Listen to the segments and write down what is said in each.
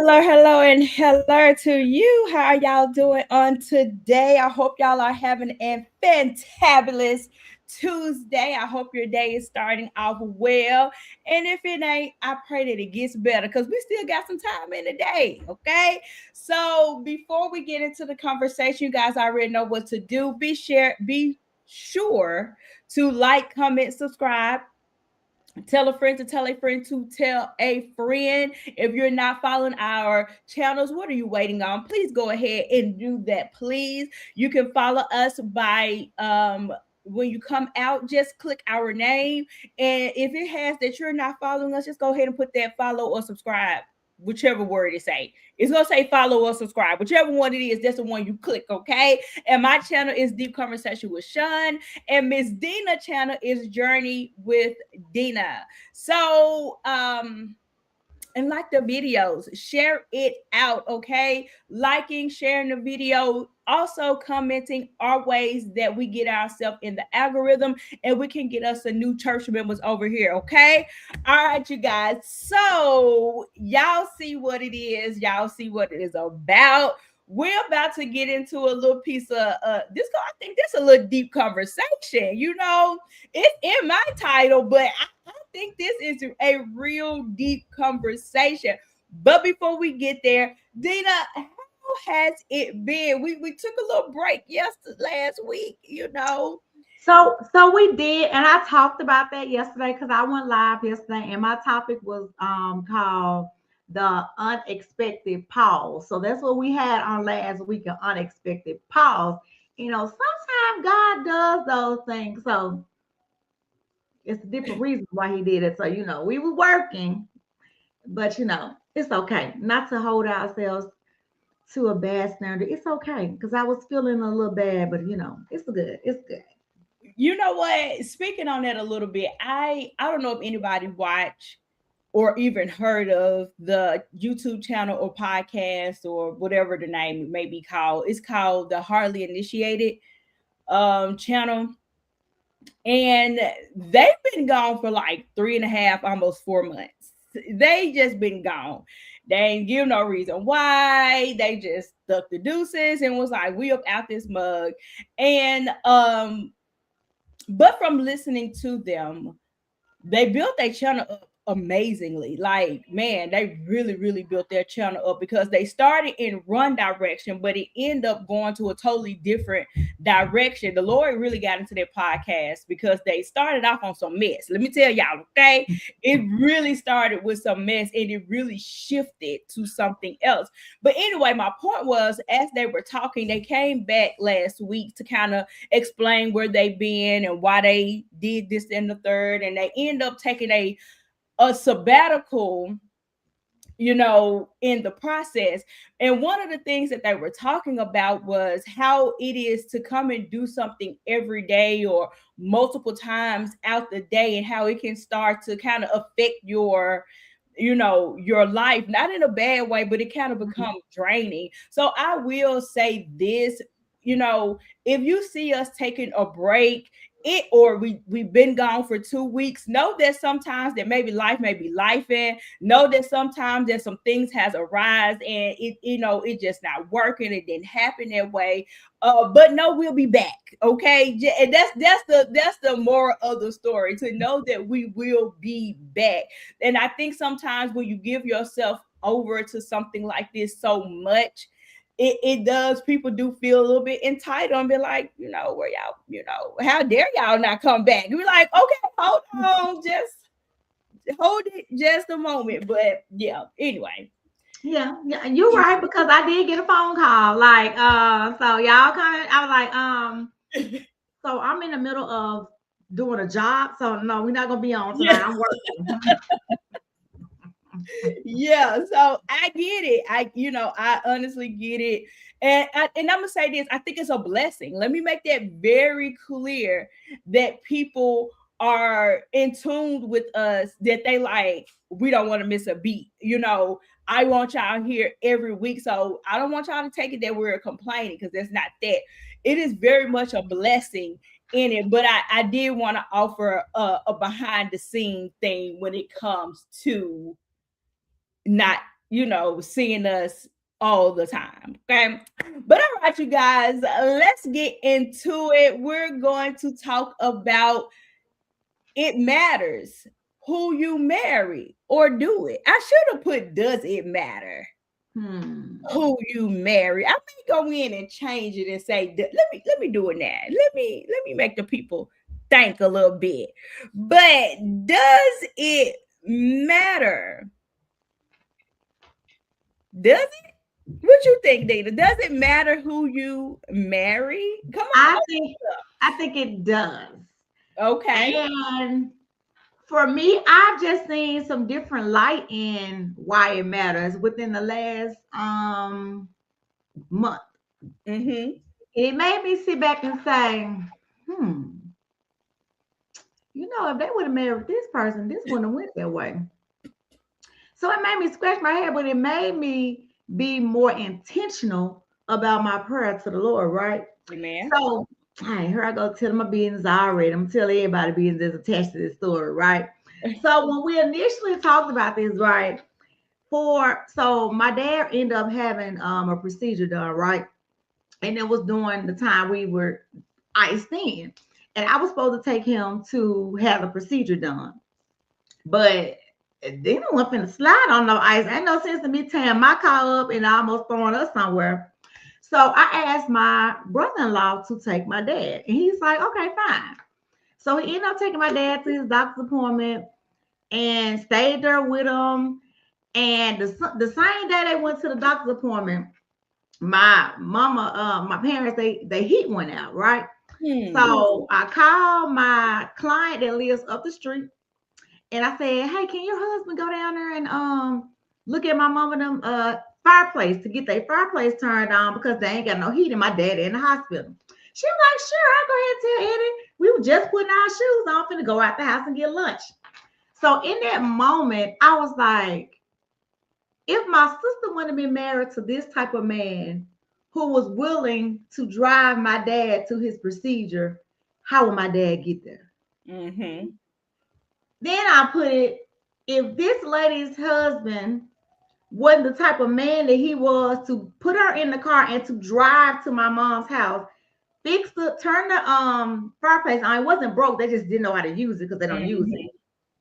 Hello, and hello to you. How are y'all doing on today? I hope y'all are having a fantabulous Tuesday. I hope your day is starting off well. And if it ain't, I pray that it gets better because we still got some time in the day. Okay. So before we get into the conversation, you guys already know what to do. Be sure to like, comment, subscribe. Tell a friend to tell a friend to tell a friend. If you're not following our channels, what are you waiting on? Please go ahead and do that, please. You can follow us by when you come out, just click our name. And if it has that you're not following us, just go ahead and put that follow or subscribe, whichever word it say. It's gonna say follow or subscribe, whichever one it is, that's the one you click, okay? And my channel is Deep Conversation with Shun, and Miss Dina channel is Journey with Dina. So and like the videos, share it out, okay? Liking, sharing the video, also commenting are ways that we get ourselves in the algorithm and we can get us a new church members over here, okay? All right, you guys. So y'all see what it is, y'all see what it is about. We're about to get into a little piece of I think this is a little deep conversation. You know, it's in my title, but I think this is a real deep conversation. But before we get there, Dina, how has it been? We took a little break last week, you know. So we did, and I talked about that yesterday because I went live yesterday, and my topic was called the unexpected pause. So that's what we had on last week, an unexpected pause. Sometimes God does those things. So it's a different reason why he did it. So we were working, but it's okay not to hold ourselves to a bad standard. It's okay because I was feeling a little bad, but it's good. It's good. You know what? Speaking on that a little bit, I don't know if anybody watched or even heard of the YouTube channel or podcast or whatever the name may be called. It's called the Hardly Initiated channel. And they've been gone for like 3.5, almost 4 months. They just been gone. They ain't give no reason why. They just stuck the deuces and was like, we up out this mug. And but from listening to them, they built their channel up amazingly. Like, man, they really built their channel up because they started in one direction, but it ended up going to a totally different direction. The Lord really got into their podcast because they started off on some mess. Let me tell y'all, okay? It really started with some mess and it really shifted to something else. But anyway, my point was, as they were talking, they came back last week to kind of explain where they've been and why they did this and the third, and they end up taking a sabbatical, in the process. And one of the things that they were talking about was how it is to come and do something every day or multiple times out the day, and how it can start to kind of affect your life, not in a bad way, but it kind of becomes draining. So I will say this, if you see us taking a break, or we've been gone for 2 weeks, know that sometimes that maybe life may be life, and know that sometimes that some things has arise and it just not working, it didn't happen that way. But no, we'll be back, okay? And that's the moral of the story, to know that we will be back. And I think sometimes when you give yourself over to something like this so much, it does, people do feel a little bit entitled and be like, where y'all, how dare y'all not come back? You be like, okay, hold on, just hold it just a moment. But yeah, anyway. Yeah, you're right because I did get a phone call. Like, so y'all coming? I was like, so I'm in the middle of doing a job, so no, we're not gonna be on tonight. Yeah. I'm working. Yeah, so I get it. I honestly get it. And I'm gonna say this, I think it's a blessing. Let me make that very clear, that people are in tune with us, that they like, we don't want to miss a beat. I want y'all here every week. So I don't want y'all to take it that we're complaining, because that's not that. It is very much a blessing in it. But I did want to offer a behind the scene thing when it comes to not seeing us all the time. Okay. But all right, you guys, let's get into it. We're going to talk about it matters who you marry, or do it? I should have put does it matter who you marry? I may go in and change it and say, let me do it now. Let me make the people think a little bit. But does it matter? Does it? What you think, Dana? Does it matter who you marry? Come I on. think I think it does. Okay. And for me, I've just seen some different light in why it matters within the last month. Mm-hmm. It made me sit back and say, hmm, if they would have married this person, this wouldn't have went that way. So it made me scratch my head, but it made me be more intentional about my prayer to the Lord, right? Amen. So, hey, here I go telling my business already. I'm telling everybody business that's attached to this story, right? So when we initially talked about this, right? So my dad ended up having a procedure done, right? And it was during the time we were iced in. And I was supposed to take him to have the procedure done. But they don't want to slide on no ice. Ain't no sense in me tearing my car up and almost throwing us somewhere. So I asked my brother-in-law to take my dad. And he's like, okay, fine. So he ended up taking my dad to his doctor's appointment and stayed there with him. And the same day they went to the doctor's appointment, my parents, they heat went out, right? So I called my client that lives up the street, and I said, "Hey, can your husband go down there and look at my mom and them fireplace to get their fireplace turned on because they ain't got no heat and my dad in the hospital." She was like, "Sure, I'll go ahead and tell Eddie. We were just putting our shoes on, finna go out the house and get lunch." So in that moment, I was like, if my sister would have been married to this type of man who was willing to drive my dad to his procedure, how would my dad get there? Mm-hmm. Then I put it, if this lady's husband wasn't the type of man that he was to put her in the car and to drive to my mom's house, turn the fireplace on. It wasn't broke, they just didn't know how to use it because they don't use it.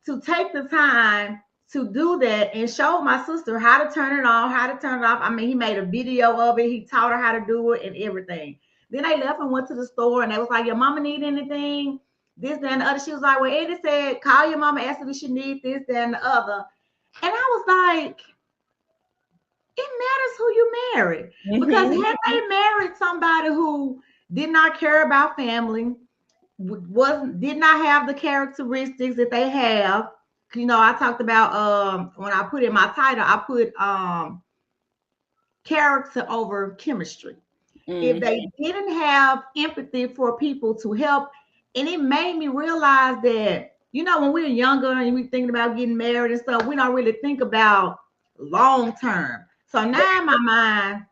To take the time to do that and show my sister how to turn it on, how to turn it off. I mean, he made a video of it. He taught her how to do it and everything. Then they left and went to the store and they was like, your mama need anything? This, that, and the other. She was like, well, Eddie said, call your mama, ask her if she need this, that, and the other. And I was like, it matters who you marry. Because had they married somebody who did not care about family, did not have the characteristics that they have. I talked about when I put in my title, I put character over chemistry. If they didn't have empathy for people to help, and it made me realize that when we were younger and we thinking about getting married and stuff, we don't really think about long term. So now in my mind,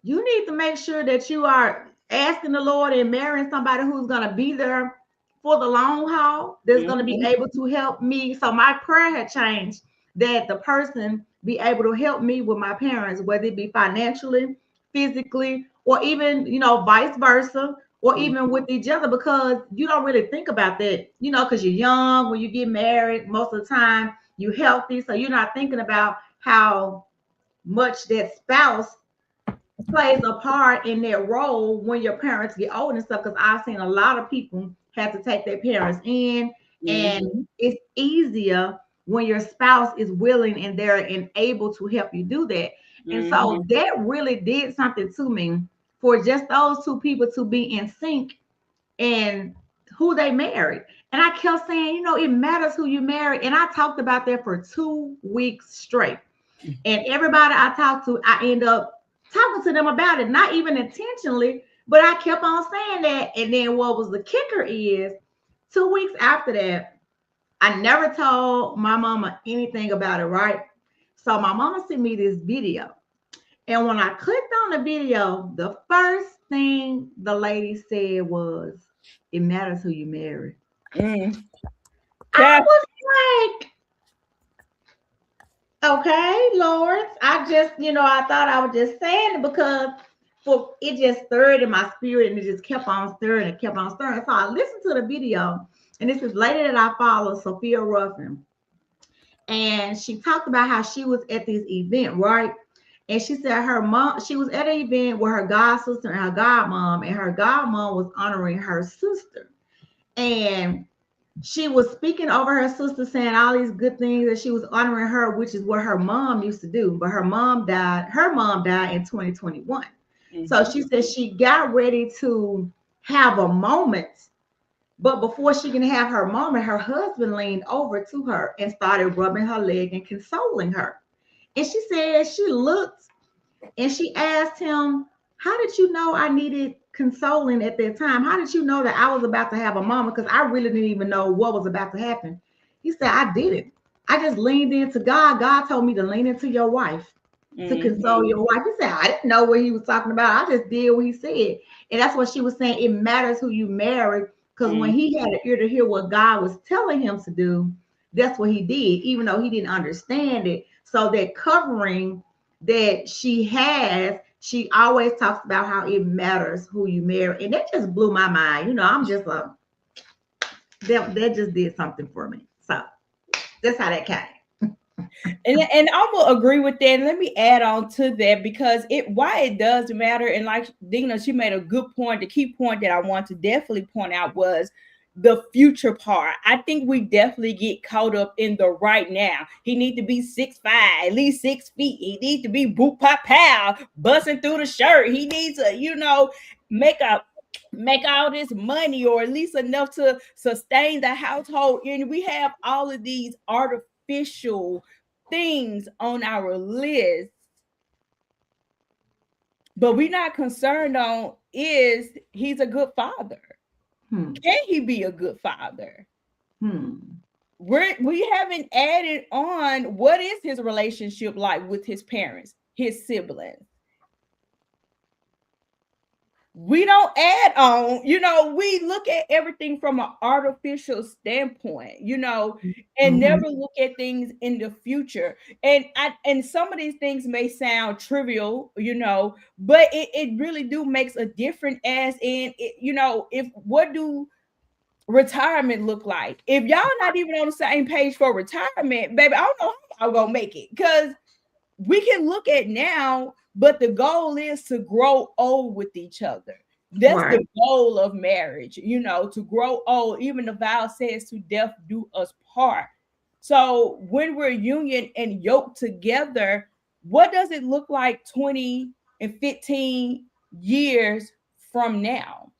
you need to make sure that you are asking the Lord and marrying somebody who's going to be there for the long haul, that's going to be able to help me. So my prayer had changed that the person be able to help me with my parents, whether it be financially, physically, or even, vice versa, or even with each other, because you don't really think about that, because you're young. When you get married, most of the time you're healthy. So you're not thinking about how much that spouse plays a part in their role when your parents get old and stuff. Because I've seen a lot of people have to take their parents in, and it's easier when your spouse is willing and they're able to help you do that. And so that really did something to me, for just those two people to be in sync and who they married. And I kept saying, it matters who you marry. And I talked about that for 2 weeks straight. And everybody I talked to, I end up talking to them about it, not even intentionally, but I kept on saying that. And then what was the kicker is 2 weeks after that, I never told my mama anything about it, right? So my mama sent me this video. And when I clicked on the video, the first thing the lady said was, it matters who you marry. I was like, Okay, Lawrence. I just, I thought I was just saying it because for it just stirred in my spirit and it just kept on stirring and kept on stirring. So I listened to the video, and this is lady that I follow, Sophia Ruffin, and she talked about how she was at this event, right? And she said her mom, she was at an event with her god sister and her godmom, and her godmom was honoring her sister. And she was speaking over her sister, saying all these good things that she was honoring her, which is what her mom used to do. But her mom died. Her mom died in 2021. Mm-hmm. So she said she got ready to have a moment, but before she can have her moment, her husband leaned over to her and started rubbing her leg and consoling her. And she said she looked and she asked him, "How did you know I needed consoling at that time? How did you know that I was about to have a mama? Because I really didn't even know what was about to happen." He said, "I didn't. I just leaned into God. God told me to lean into your wife, to console your wife." He said, "I didn't know what he was talking about. I just did what he said." And that's what she was saying. It matters who you marry, because when he had an ear to hear what God was telling him to do, that's what he did, even though he didn't understand it. So that covering that she has, she always talks about how it matters who you marry. And that just blew my mind. I'm just like, that just did something for me. So that's how that came. And I'm gonna agree with that. And let me add on to that, because why it does matter. And like Dina, she made a good point. The key point that I want to definitely point out was the future part. I think we definitely get caught up in the right now. He needs to be 6'5", at least 6 feet. He needs to be boot pop pow, busting through the shirt. He needs to, make all this money, or at least enough to sustain the household. And we have all of these artificial things on our list, but we're not concerned on is he's a good father. Can he be a good father? We haven't added on what is his relationship like with his parents, his siblings. We don't add on, we look at everything from an artificial standpoint, and never look at things in the future. And some of these things may sound trivial, but it really do makes a difference, as in it, if what do retirement look like? If y'all not even on the same page for retirement, baby, I don't know how y'all gonna make it, because we can look at now, but the goal is to grow old with each other. That's right. The goal of marriage, to grow old. Even the vow says to death do us part. So when we're union and yoked together, what does it look like 20 and 15 years from now?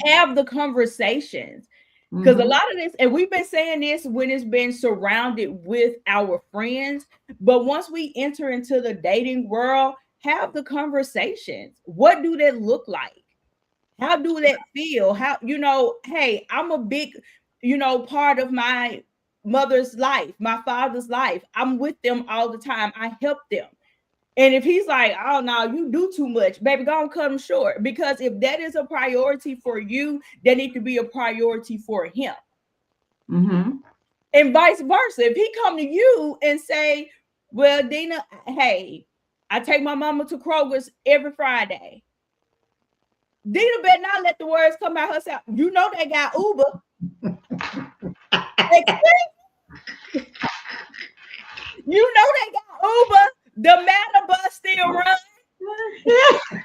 Have the conversations. Because a lot of this, and we've been saying this when it's been surrounded with our friends, but once we enter into the dating world, have the conversations. What do that look like? How do that feel? How, hey, I'm a big, part of my mother's life, my father's life. I'm with them all the time. I help them. And if he's like, "Oh no, you do too much, baby, go and cut him short." Because if that is a priority for you, that needs to be a priority for him. And vice versa. If he come to you and say, "Well, Dina, hey, I take my mama to Kroger's every Friday," Dina better not let the words come out herself. They got Uber. They got Uber. The Matter bus still runs.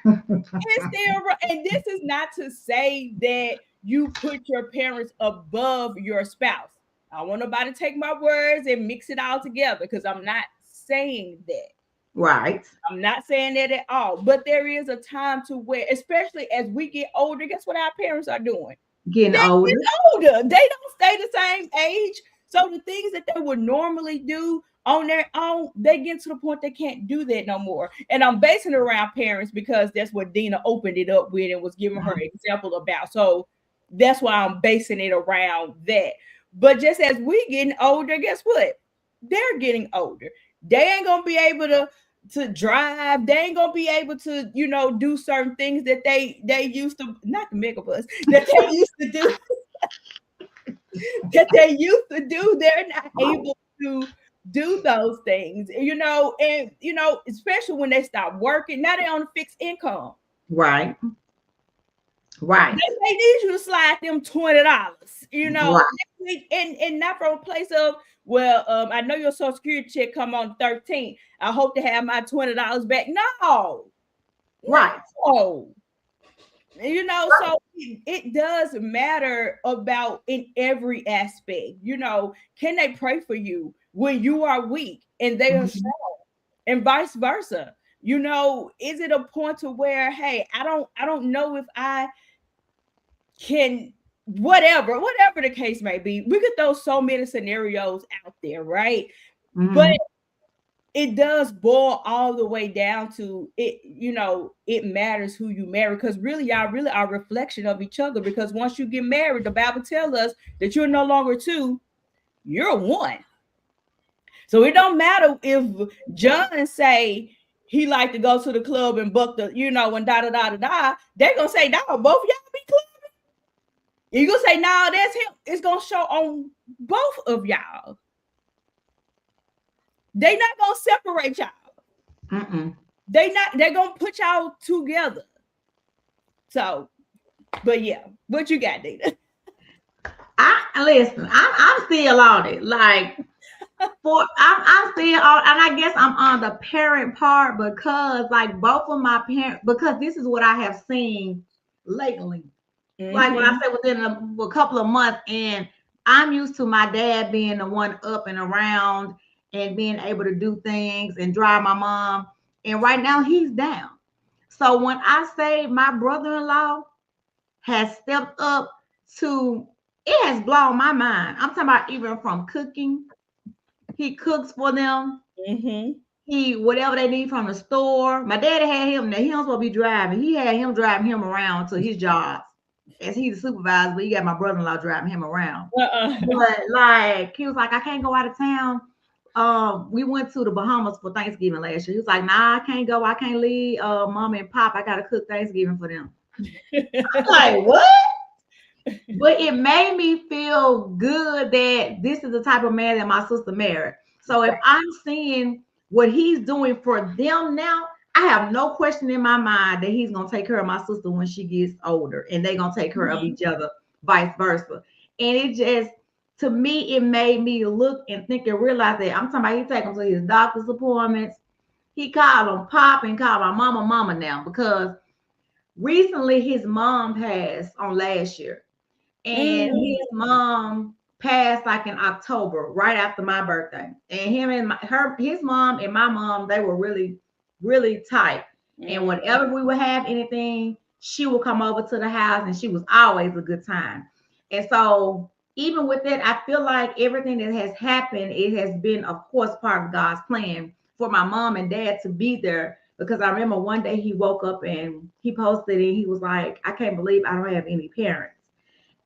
It's still run. And this is not to say that you put your parents above your spouse. I want nobody to take my words and mix it all together, because I'm not saying that. Right. I'm not saying that at all. But there is a time to where, especially as we get older, guess what our parents are doing? Getting older. They don't stay the same age. So the things that they would normally do on their own, they get to the point they can't do that no more. And I'm basing it around parents, because that's what Dina opened it up with and was giving her example about. So that's why I'm basing it around that. But just as we getting older, guess what? They're getting older. They ain't gonna be able to drive. They ain't gonna be able to, do certain things that they used to, not the megabus, that they used to do. They're not able to do those things, and especially when they stop working. Now they're on a fixed income. Right. Right. They need you to slide them $20, Right. and not from a place of, well, I know your social security check come on the 13th. I hope to have my $20 back. No, Right. no. So it does matter about in every aspect. Can they pray for you when you are weak and they are Mhm. strong, and vice versa? Is it a point to where, hey, I don't know if I can, whatever the case may be. We could throw so many scenarios out there, right? But Mhm. it does boil all the way down to it. It matters who you marry, because really, y'all really are a reflection of each other. Because once you get married, the Bible tells us that you're no longer two, you're one. So it don't matter if John say he like to go to the club and buck the, and da da da da da. They're gonna say, no, both of y'all be club. You gonna say, no, that's him. It's gonna show on both of y'all. They not gonna separate y'all. Mm-mm. They're gonna put y'all together. So, but yeah, what you got, Dita? I listen. I'm still on it. Like I'm still on, and I guess I'm on the parent part because like both of my parents, because this is what I have seen lately. Like when I Mm-hmm. say within a couple of months, and I'm used to my dad being the one up and around and being able to do things and drive my mom, and right now he's down. So when I say my brother-in-law has stepped up to, it has blown my mind. I'm talking about even from cooking. He cooks for them. Mm-hmm. He whatever they need from the store. My daddy had him. Now he don't supposed to be driving. He had him driving him around to his jobs as he's the supervisor. But he got my brother-in-law driving him around. Uh-uh. But like he was like, I can't go out of town. We went to the Bahamas for Thanksgiving last year. He was like, nah, I can't go. I can't leave. Mom and pop, I gotta cook Thanksgiving for them. I'm like, what? But it made me feel good that this is the type of man that my sister married. So if I'm seeing what he's doing for them now, I have no question in my mind that he's gonna take care of my sister when she gets older, and they're gonna take care of Mhm. each other, vice versa. And it just, to me, it made me look and think and realize that I'm talking about he take him to his doctor's appointments. He called him pop and called my mama now because recently his mom passed on last year, and his Mm. mom passed like in October, right after my birthday. And his mom and my mom, they were really, really tight. And Mm. whenever we would have anything, she would come over to the house, and she was always a good time. And so, even with that, I feel like everything that has happened, it has been, of course, part of God's plan for my mom and dad to be there. Because I remember one day he woke up and he posted and he was like, I can't believe I don't have any parents.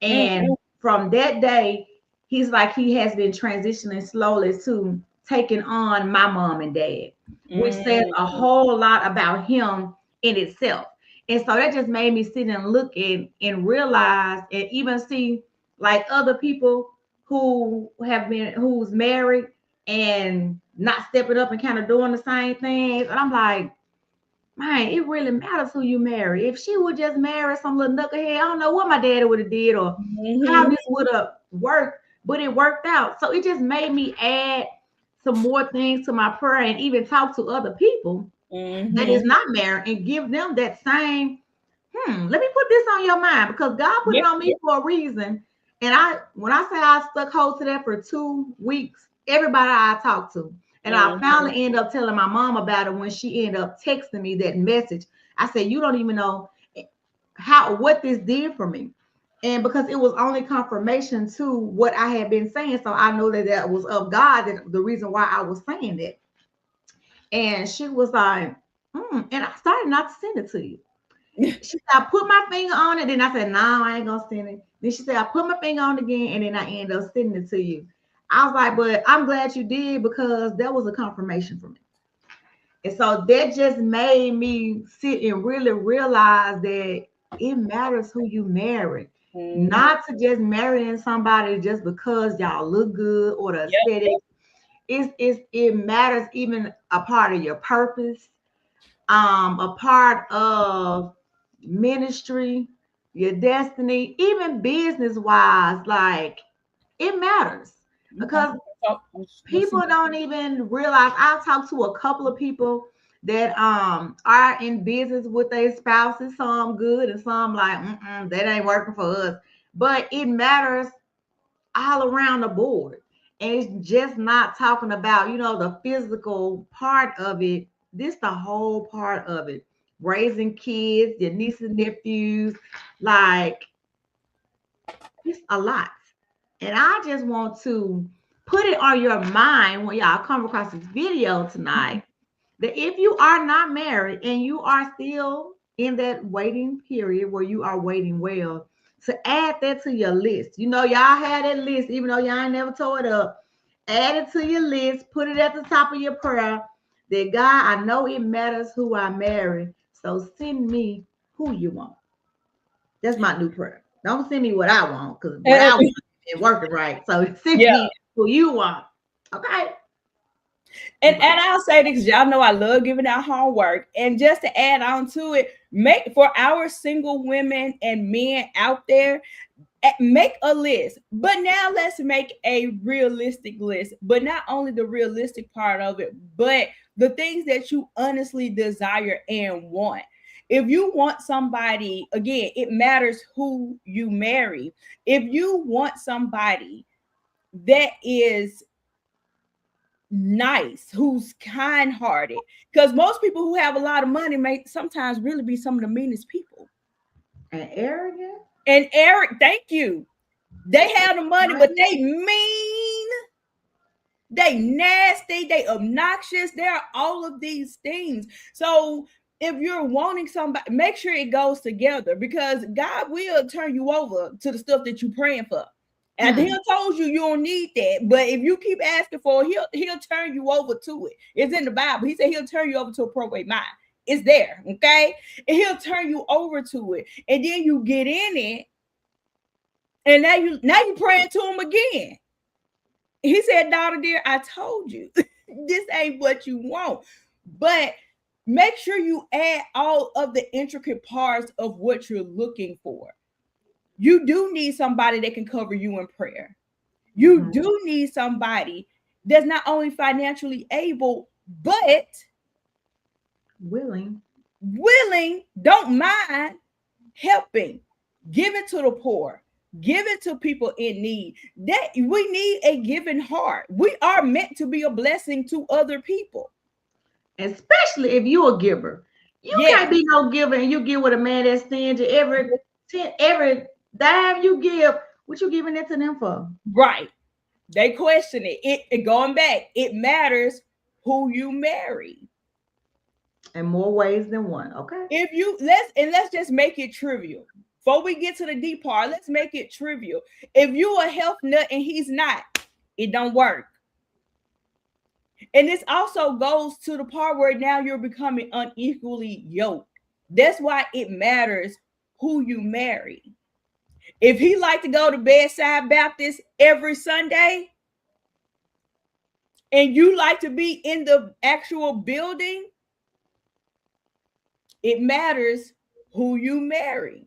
Mm. And from that day, he's like he has been transitioning slowly to taking on my mom and dad, which says a Mm. whole lot about him in itself. And so that just made me sit and look and realize and even see like other people who's married and not stepping up and kind of doing the same things. And I'm like, man, it really matters who you marry. If she would just marry some little knucklehead, I don't know what my daddy would have did or how Mhm. this would have worked, but it worked out. So it just made me add some more things to my prayer and even talk to other people that is Mhm. not married and give them that same, let me put this on your mind because God put it Yep. on me Yep. for a reason. And when I say I stuck hold to that for 2 weeks, everybody I talked to, and I Mhm. finally ended up telling my mom about it when she ended up texting me that message. I said, you don't even know what this did for me. And because it was only confirmation to what I had been saying, so I know that that was of God, that the reason why I was saying that. And she was like, and I started not to send it to you. She said, I put my finger on it. Then I said, no, I ain't gonna send it. Then she said, I put my finger on it again, and then I ended up sending it to you. I was like, but I'm glad you did because that was a confirmation for me. And so that just made me sit and really realize that it matters who you marry. Mhm. Not to just marrying somebody just because y'all look good or the Yep. aesthetic. it matters, even a part of your purpose, a part of ministry, your destiny, even business wise. Like, it matters Okay. because So, what's people don't even realize. I've talked to a couple of people that are in business with their spouses, some good and some like, that ain't working for us. But it matters all around the board. And it's just not talking about, the physical part of it. This the whole part of it. Raising kids, your nieces and nephews, like, it's a lot. And I just want to put it on your mind when y'all come across this video tonight, that if you are not married and you are still in that waiting period where you are waiting well, to add that to your list. Y'all had that list, even though y'all ain't never tore it up. Add it to your list, put it at the top of your prayer, that God, I know it matters who I marry, so send me who you want. That's my new prayer. Don't send me what I want, because what I want ain't working right. So send yeah. me who you want. Okay. And I'll say this, y'all know I love giving out homework. And just to add on to it, make for our single women and men out there, make a list. But now let's make a realistic list. But not only the realistic part of it, but the things that you honestly desire and want. If you want somebody, again, it matters who you marry. If you want somebody that is nice, who's kind-hearted, because most people who have a lot of money may sometimes really be some of the meanest people. And arrogant. And Eric, thank you. They have the money, Right. but they mean, they nasty, they obnoxious. There are all of these things. So if you're wanting somebody, make sure it goes together, because God will turn you over to the stuff that you're praying for. And he'll told you don't need that. But if you keep asking for it, he'll turn you over to it. It's in the Bible. He said he'll turn you over to a probate mind. It's there, okay? And he'll turn you over to it. And then you get in it, and now you praying to him again. He said, daughter dear, I told you this ain't what you want. But make sure you add all of the intricate parts of what you're looking for. You do need somebody that can cover you in prayer. You do need somebody that's not only financially able, but willing, don't mind helping, give it to the poor, give it to people in need. That we need a giving heart. We are meant to be a blessing to other people, especially if you're a giver. You can't be no giver and you give with a man that's stingy. Every dime you give, what you giving it to them for? Right. They question it. It going back. It matters who you marry. In more ways than one. Okay. If you let's just make it trivial. Before we get to the deep part, let's make it trivial. If you a health nut and he's not, it don't work. And this also goes to the part where now you're becoming unequally yoked. That's why it matters who you marry. If he like to go to Bedside Baptist every Sunday, and you like to be in the actual building, it matters who you marry.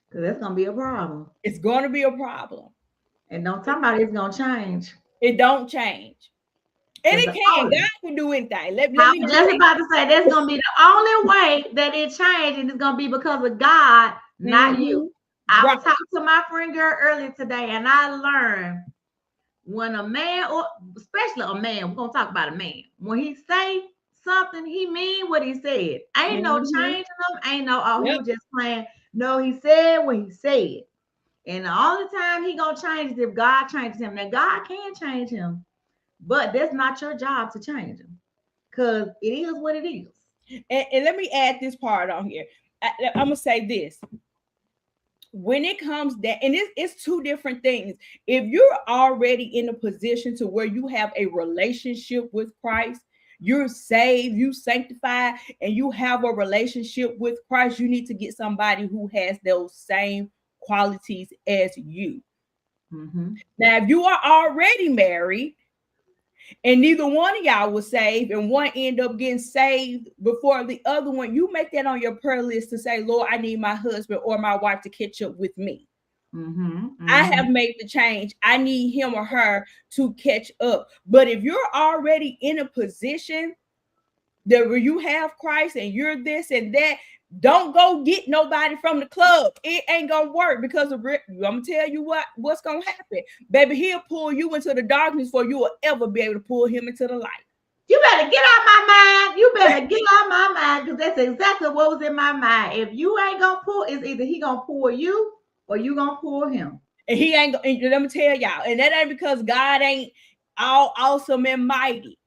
Because that's going to be a problem. It's going to be a problem. And don't somebody's going to change. It don't change. And it can. God can do anything. Let I'm me just about to say that's going to be the only way that it changes, and it's going to be because of God, not you. I was talking to my friend girl earlier today, and I learned when a man, or especially a man, we're going to talk about a man, when he say something, he mean what he said. Ain't no changing him. Ain't no, he was just playing. No, he said what he said. And the only time he going to change is if God changes him. Now, God can change him, but that's not your job to change him, because it is what it is. And let me add this part on here. I'm going to say this. When it comes that, and it's two different things. If you're already in a position to where you have a relationship with Christ, you're saved, you sanctified, and you have a relationship with Christ, you need to get somebody who has those same qualities as you. Now, if you are already married, and neither one of y'all was saved, and one end up getting saved before the other one, you make that on your prayer list to say, Lord, I need my husband or my wife to catch up with me. I have made the change. I need him or her to catch up. But if you're already in a position that where you have Christ and you're this and that, don't go get nobody from the club. It ain't gonna work, because I'm gonna tell you what's gonna happen, baby. He'll pull you into the darkness before you will ever be able to pull him into the light. You better get out my mind. You better get out my mind, because that's exactly what was in my mind. If you ain't gonna pull, it's either he gonna pull you or you gonna pull him. And he ain't. And let me tell y'all, and that ain't because God ain't all awesome and mighty.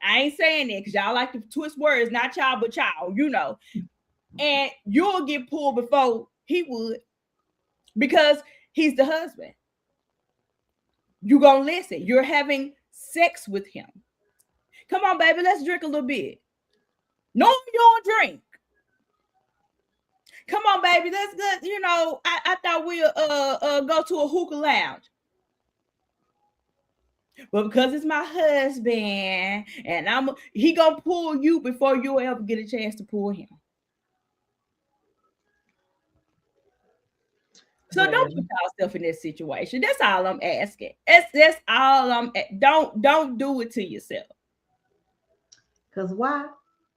I ain't saying that because y'all like to twist words, not y'all, but y'all, you know. And you'll get pulled before he would, because he's the husband. You're gonna listen. You're having sex with him. Come on, baby, let's drink a little bit. No, you don't drink. Come on, baby, let's go. You know, I thought we'll go to a hookah lounge. But because it's my husband, and he gonna pull you before you'll ever get a chance to pull him. So don't put yourself in this situation. That's all I'm asking. That's all don't do it to yourself. Because why?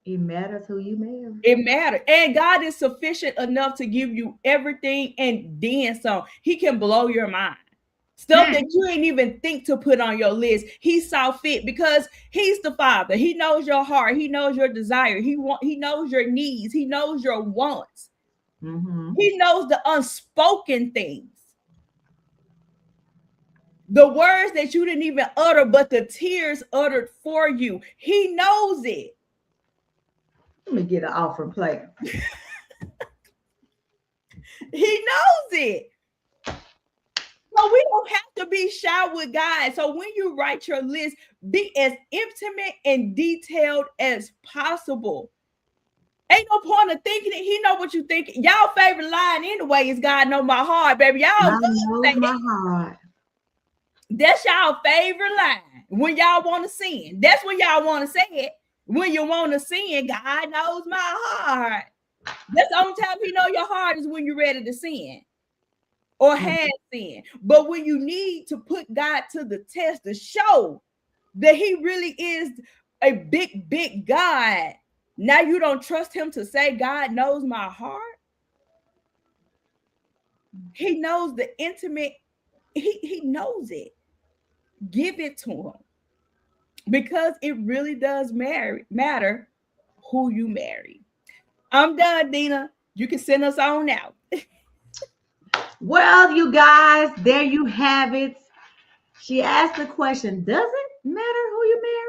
It matters who you marry. It matters. And God is sufficient enough to give you everything and then some. He can blow your mind. Stuff that you ain't even think to put on your list. He saw fit, because he's the Father. He knows your heart. He knows your desire. He knows your needs. He knows your wants. He knows the unspoken things. The words that you didn't even utter, but the tears uttered for you. He knows it. Let me get an offering plate. He knows it. So we don't have to be shy with God. So when you write your list, be as intimate and detailed as possible. Ain't no point of thinking it. He know what you think. Y'all favorite line anyway is God know my heart, baby. Y'all know my heart. That's y'all favorite line. When y'all want to sin, that's when y'all want to say it. When you want to sin, God knows my heart. That's the only time he know your heart is when you're ready to sin or have sin. But when you need to put God to the test to show that he really is a big, big God, now you don't trust him to say, God knows my heart. He knows the intimate. He knows it. Give it to him, because it really does matter who you marry. I'm done, Dina. You can send us on out. Well, you guys, there you have it. She asked the question, does it matter who you marry?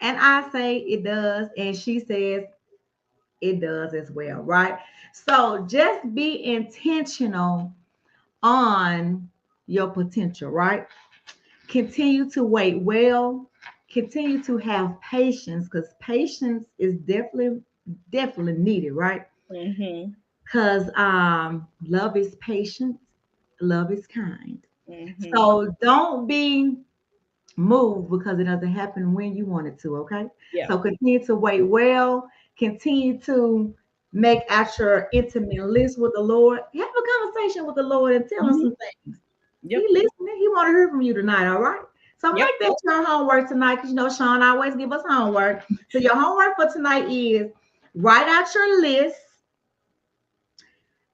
And I say it does. And she says it does as well, right? So just be intentional on your potential, right? Continue to wait well. Continue to have patience, because patience is definitely needed, right? Because love is patient, love is kind. So don't be moved because it doesn't happen when you want it to, okay? Yeah. So continue to wait well, continue to make out your intimate list with the Lord. Have a conversation with the Lord and tell him some things. He listening. He want to hear from you tonight, all right? So make that your homework tonight, because you know Sean always give us homework. So your homework for tonight is write out your list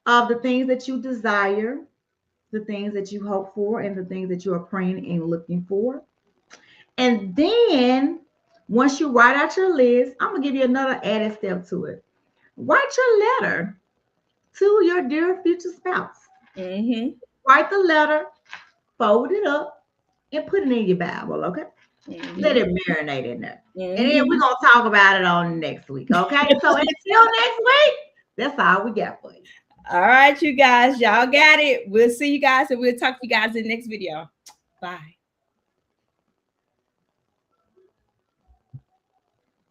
of the things that you desire, the things that you hope for, and the things that you are praying and looking for. And then once you write out your list, I'm going to give you another added step to it. Write your letter to your dear future spouse. Write the letter, fold it up, and put it in your Bible, okay? Let it marinate in there. And then we're going to talk about it on next week, okay? So until next week, that's all we got for you. All right, you guys. Y'all got it. We'll see you guys, and we'll talk to you guys in the next video. Bye.